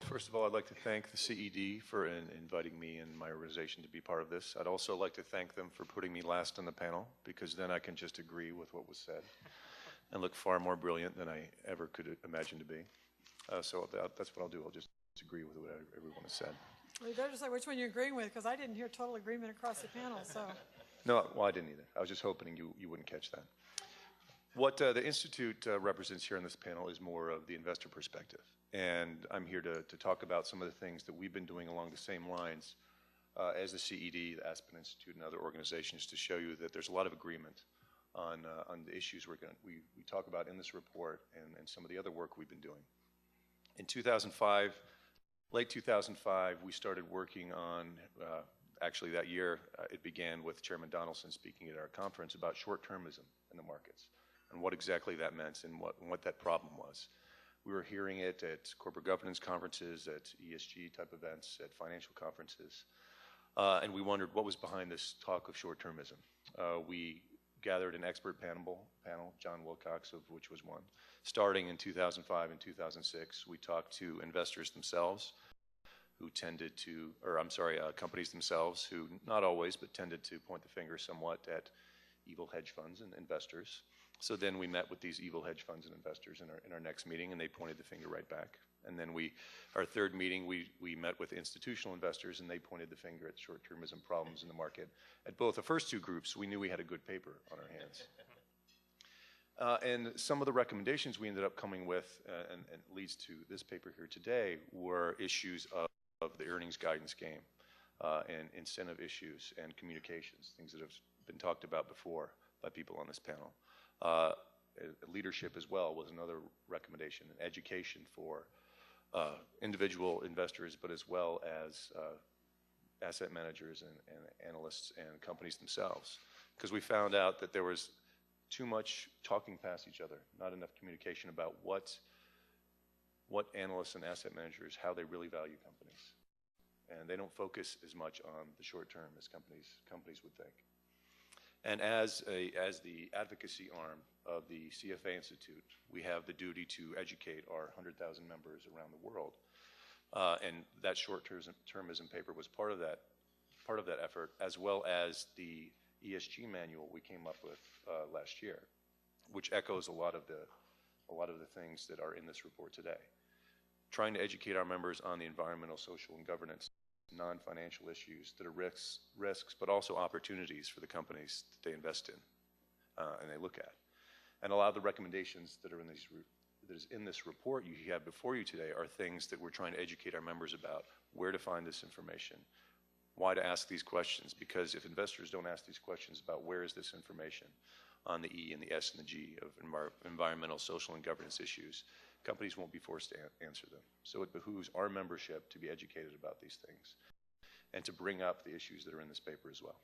First of all, I'd like to thank the CED for inviting me and my organization to be part of this. I'd also like to thank them for putting me last on the panel, because then I can just agree with what was said and look far more brilliant than I ever could imagine to be. So that's what I'll do. I'll just agree with what everyone has said. Well, you better say which one you're agreeing with, because I didn't hear total agreement across the panel. So. No, well, I didn't either. I was just hoping you wouldn't catch that. What the Institute represents here on this panel is more of the investor perspective. And I'm here to talk about some of the things that we've been doing along the same lines as the CED, the Aspen Institute, and other organizations, to show you that there's a lot of agreement on the issues we talk about in this report and some of the other work we've been doing. In 2005, late 2005, we started working on, actually that year, it began with Chairman Donaldson speaking at our conference about short-termism in the markets and what exactly that meant and what that problem was. We were hearing it at corporate governance conferences, at ESG type events, at financial conferences, and we wondered what was behind this talk of short-termism. We gathered an expert panel, John Wilcox of which was one. Starting in 2005 and 2006, we talked to investors themselves who tended to, companies themselves who, not always, but tended to point the finger somewhat at evil hedge funds and investors. So then we met with these evil hedge funds and investors in our next meeting, and they pointed the finger right back. And then our third meeting, we met with institutional investors, and they pointed the finger at short-termism problems in the market. At both the first two groups, we knew we had a good paper on our hands. And some of the recommendations we ended up coming with, and leads to this paper here today, were issues of the earnings guidance game, and incentive issues and communications, things that have been talked about before by people on this panel. Leadership as well was another recommendation, and education for individual investors, but as well as asset managers and analysts and companies themselves. Because we found out that there was too much talking past each other, not enough communication about what analysts and asset managers, how they really value companies. And they don't focus as much on the short term as companies would think. And as the advocacy arm of the CFA Institute, we have the duty to educate our 100,000 members around the world. And that short-termism paper was part of that effort, as well as the ESG manual we came up with last year, which echoes a lot of the things that are in this report today. Trying to educate our members on the environmental, social, and governance non-financial issues that are risks, but also opportunities for the companies that they invest in and they look at. And a lot of the recommendations that are in this report you have before you today are things that we're trying to educate our members about: where to find this information, why to ask these questions, because if investors don't ask these questions about where is this information on the E and the S and the G of environmental, social, and governance issues, companies won't be forced to answer them. So it behooves our membership to be educated about these things and to bring up the issues that are in this paper as well.